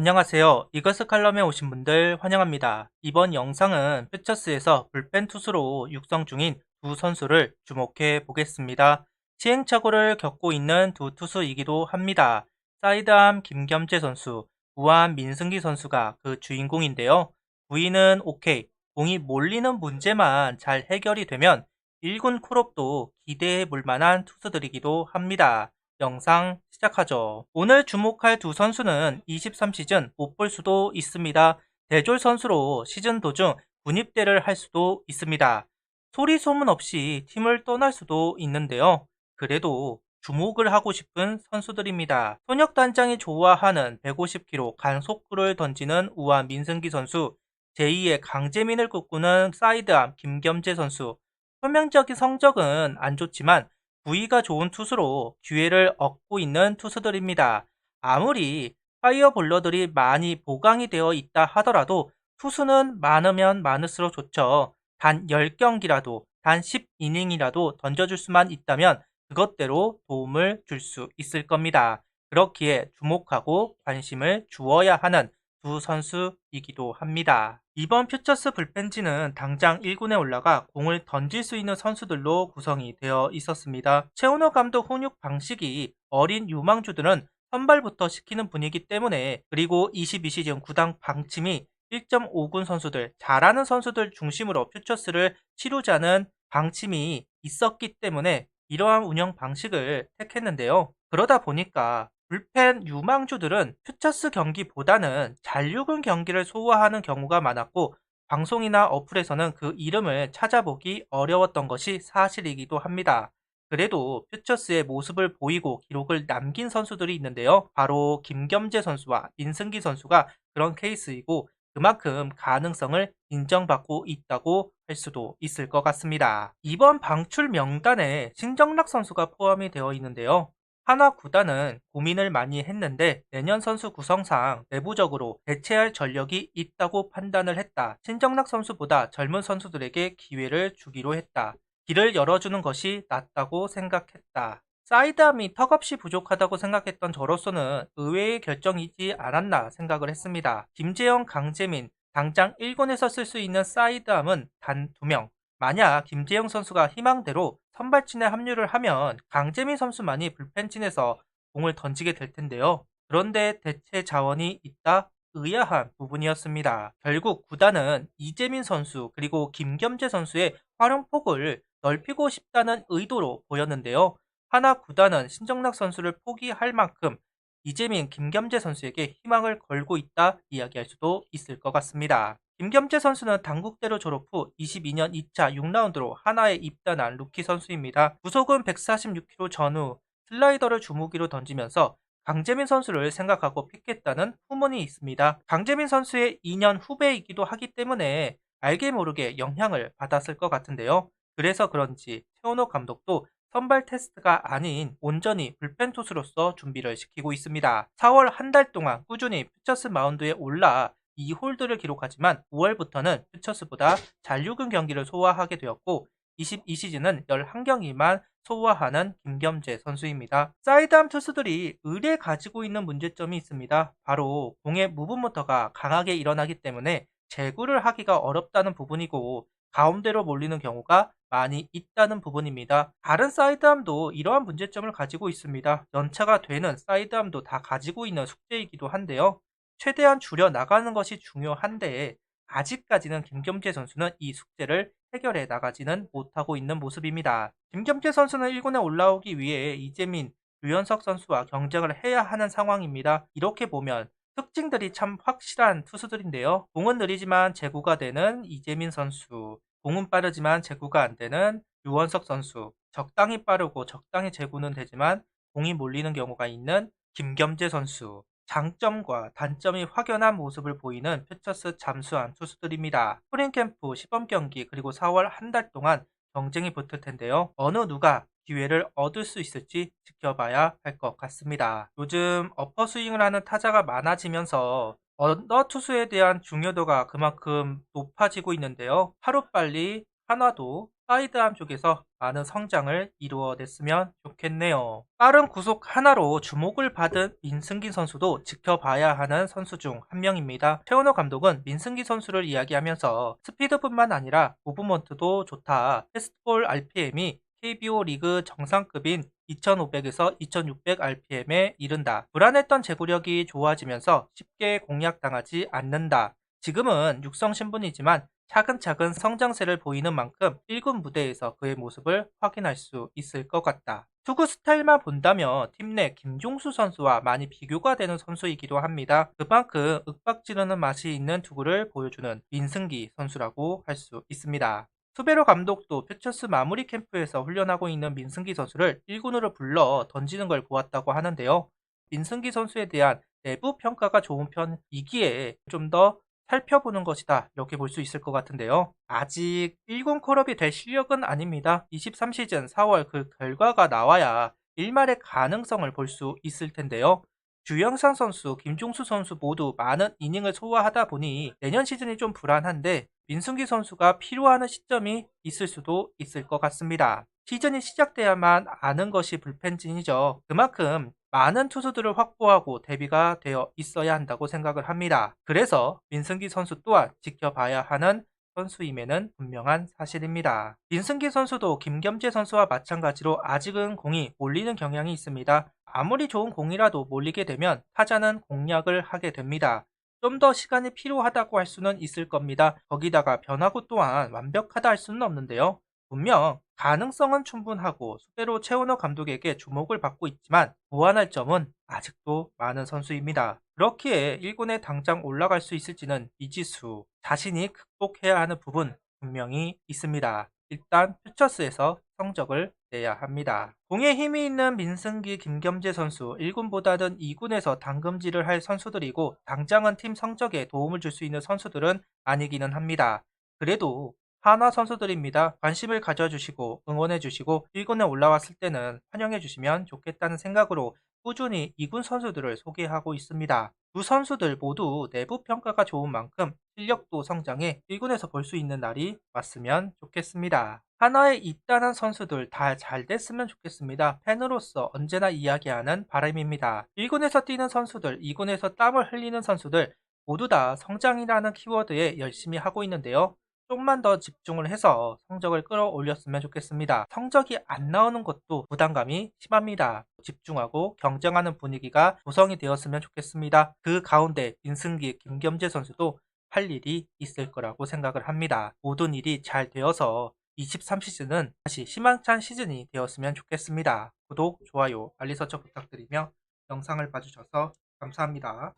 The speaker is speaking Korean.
안녕하세요. 이거스 칼럼에 오신 분들 환영합니다. 이번 영상은 퓨처스에서 불펜 투수로 육성 중인 두 선수를 주목해 보겠습니다. 시행착오를 겪고 있는 두 투수이기도 합니다. 사이드암 김겸재 선수, 우암 민승기 선수가 그 주인공인데요. 부인은 오케이, 공이 몰리는 문제만 잘 해결이 되면 1군 콜업도 기대해 볼 만한 투수들이기도 합니다. 영상 시작하죠. 오늘 주목할 두 선수는 23시즌 못 볼 수도 있습니다. 대졸 선수로 시즌 도중 군입대를 할 수도 있습니다. 소리 소문 없이 팀을 떠날 수도 있는데요. 그래도 주목을 하고 싶은 선수들입니다. 손혁 단장이 좋아하는 150km 간속구를 던지는 우아 민승기 선수, 제2의 강재민을 꿈꾸는 사이드암 김겸재 선수. 표면적인 성적은 안 좋지만 부위가 좋은 투수로 기회를 얻고 있는 투수들입니다. 아무리 파이어볼러들이 많이 보강이 되어 있다 하더라도 투수는 많으면 많을수록 좋죠. 단 10경기라도, 단 10이닝이라도 던져줄 수만 있다면 그것대로 도움을 줄 수 있을 겁니다. 그렇기에 주목하고 관심을 주어야 하는 두 선수이기도 합니다. 이번 퓨처스 불펜진은 당장 1군에 올라가 공을 던질 수 있는 선수들로 구성이 되어 있었습니다. 최은호 감독 훈육 방식이 어린 유망주들은 선발부터 시키는 분위기 때문에, 그리고 22시즌 구단 방침이 1.5군 선수들, 잘하는 선수들 중심으로 퓨처스를 치르자는 방침이 있었기 때문에 이러한 운영 방식을 택했는데요. 그러다 보니까 불펜 유망주들은 퓨처스 경기보다는 잔류군 경기를 소화하는 경우가 많았고, 방송이나 어플에서는 그 이름을 찾아보기 어려웠던 것이 사실이기도 합니다. 그래도 퓨처스의 모습을 보이고 기록을 남긴 선수들이 있는데요. 바로 김겸재 선수와 민승기 선수가 그런 케이스이고, 그만큼 가능성을 인정받고 있다고 할 수도 있을 것 같습니다. 이번 방출 명단에 신정락 선수가 포함이 되어 있는데요. 하나 구단은 고민을 많이 했는데 내년 선수 구성상 내부적으로 대체할 전력이 있다고 판단을 했다. 신정락 선수보다 젊은 선수들에게 기회를 주기로 했다. 길을 열어주는 것이 낫다고 생각했다. 사이드암이 턱없이 부족하다고 생각했던 저로서는 의외의 결정이지 않았나 생각을 했습니다. 김재영, 강재민, 당장 1군에서 쓸 수 있는 사이드암은 단 2명. 만약 김재영 선수가 희망대로 선발진에 합류를 하면 강재민 선수만이 불펜진에서 공을 던지게 될 텐데요. 그런데 대체 자원이 있다? 의아한 부분이었습니다. 결국 구단은 이재민 선수 그리고 김겸재 선수의 활용폭을 넓히고 싶다는 의도로 보였는데요. 하나 구단은 신정락 선수를 포기할 만큼 이재민, 김겸재 선수에게 희망을 걸고 있다 이야기할 수도 있을 것 같습니다. 김겸재 선수는 당국대로 졸업 후 22년 2차 6라운드로 하나에 입단한 루키 선수입니다. 구속은 146km 전후 슬라이더를 주무기로 던지면서 강재민 선수를 생각하고 픽했다는 후문이 있습니다. 강재민 선수의 2년 후배이기도 하기 때문에 알게 모르게 영향을 받았을 것 같은데요. 그래서 그런지 최원호 감독도 선발 테스트가 아닌 온전히 불펜 투수로서 준비를 시키고 있습니다. 4월 한 달 동안 꾸준히 퓨처스 마운드에 올라 2홀드를 기록하지만 5월부터는 퓨처스보다 잔류군 경기를 소화하게 되었고 22시즌은 11경기만 소화하는 김겸재 선수입니다. 사이드암 투수들이 의뢰 가지고 있는 문제점이 있습니다. 바로 공의 무브모터가 강하게 일어나기 때문에 제구를 하기가 어렵다는 부분이고, 가운데로 몰리는 경우가 많이 있다는 부분입니다. 다른 사이드암도 이러한 문제점을 가지고 있습니다. 연차가 되는 사이드암도 다 가지고 있는 숙제이기도 한데요. 최대한 줄여 나가는 것이 중요한데 아직까지는 김겸재 선수는 이 숙제를 해결해 나가지는 못하고 있는 모습입니다. 김겸재 선수는 1군에 올라오기 위해 이재민, 류현석 선수와 경쟁을 해야 하는 상황입니다. 이렇게 보면 특징들이 참 확실한 투수들인데요. 공은 느리지만 제구가 되는 이재민 선수, 공은 빠르지만 제구가 안 되는 류원석 선수, 적당히 빠르고 적당히 제구는 되지만 공이 몰리는 경우가 있는 김겸재 선수. 장점과 단점이 확연한 모습을 보이는 퓨처스 잠수한 투수들입니다. 스프링캠프 시범 경기 그리고 4월 한 달 동안 경쟁이 붙을 텐데요. 어느 누가 기회를 얻을 수 있을지 지켜봐야 할 것 같습니다. 요즘 어퍼 스윙을 하는 타자가 많아지면서 언더 투수에 대한 중요도가 그만큼 높아지고 있는데요. 하루빨리 하나도 사이드암 쪽에서 많은 성장을 이루어냈으면 좋겠네요. 빠른 구속 하나로 주목을 받은 민승기 선수도 지켜봐야 하는 선수 중 한 명입니다. 최원호 감독은 민승기 선수를 이야기하면서 스피드뿐만 아니라 무브먼트도 좋다. 패스트볼 RPM이 KBO 리그 정상급인 2500에서 2600 RPM에 이른다. 불안했던 제구력이 좋아지면서 쉽게 공략당하지 않는다. 지금은 육성 신분이지만 차근차근 성장세를 보이는 만큼 1군 무대에서 그의 모습을 확인할 수 있을 것 같다. 투구 스타일만 본다면 팀 내 김종수 선수와 많이 비교가 되는 선수이기도 합니다. 그만큼 윽박지르는 맛이 있는 투구를 보여주는 민승기 선수라고 할 수 있습니다. 수베로 감독도 퓨처스 마무리 캠프에서 훈련하고 있는 민승기 선수를 1군으로 불러 던지는 걸 보았다고 하는데요. 민승기 선수에 대한 내부 평가가 좋은 편이기에 좀 더 살펴보는 것이다. 이렇게 볼 수 있을 것 같은데요. 아직 1군 콜업이 될 실력은 아닙니다. 23시즌 4월 그 결과가 나와야 일말의 가능성을 볼 수 있을 텐데요. 주영상 선수, 김종수 선수 모두 많은 이닝을 소화하다 보니 내년 시즌이 좀 불안한데 민승기 선수가 필요하는 시점이 있을 수도 있을 것 같습니다. 시즌이 시작돼야만 아는 것이 불펜진이죠. 그만큼 많은 투수들을 확보하고 대비가 되어 있어야 한다고 생각을 합니다. 그래서 민승기 선수 또한 지켜봐야 하는 선수임에는 분명한 사실입니다. 민승기 선수도 김겸재 선수와 마찬가지로 아직은 공이 몰리는 경향이 있습니다. 아무리 좋은 공이라도 몰리게 되면 타자는 공략을 하게 됩니다. 좀 더 시간이 필요하다고 할 수는 있을 겁니다. 거기다가 변화구 또한 완벽하다 할 수는 없는데요. 분명 가능성은 충분하고 수배로 최원호 감독에게 주목을 받고 있지만 보완할 점은 아직도 많은 선수입니다. 그렇기에 1군에 당장 올라갈 수 있을지는 미지수, 자신이 극복해야 하는 부분 분명히 있습니다. 일단 퓨처스에서 성적을 내야 합니다. 공에 힘이 있는 민승기, 김겸재 선수 1군보다는 2군에서 당금질을 할 선수들이고 당장은 팀 성적에 도움을 줄 수 있는 선수들은 아니기는 합니다. 그래도 한화 선수들입니다. 관심을 가져주시고 응원해주시고 1군에 올라왔을 때는 환영해주시면 좋겠다는 생각으로 꾸준히 2군 선수들을 소개하고 있습니다. 두 선수들 모두 내부 평가가 좋은 만큼 실력도 성장해 1군에서 볼 수 있는 날이 왔으면 좋겠습니다. 하나에 입단한 선수들 다 잘 됐으면 좋겠습니다. 팬으로서 언제나 이야기하는 바람입니다. 1군에서 뛰는 선수들, 2군에서 땀을 흘리는 선수들 모두 다 성장이라는 키워드에 열심히 하고 있는데요. 좀만 더 집중을 해서 성적을 끌어올렸으면 좋겠습니다. 성적이 안 나오는 것도 부담감이 심합니다. 집중하고 경쟁하는 분위기가 조성이 되었으면 좋겠습니다. 그 가운데 민승기, 김겸재 선수도 할 일이 있을 거라고 생각을 합니다. 모든 일이 잘 되어서 23 시즌은 다시 희망찬 시즌이 되었으면 좋겠습니다. 구독, 좋아요, 알림 설정 부탁드리며 영상을 봐주셔서 감사합니다.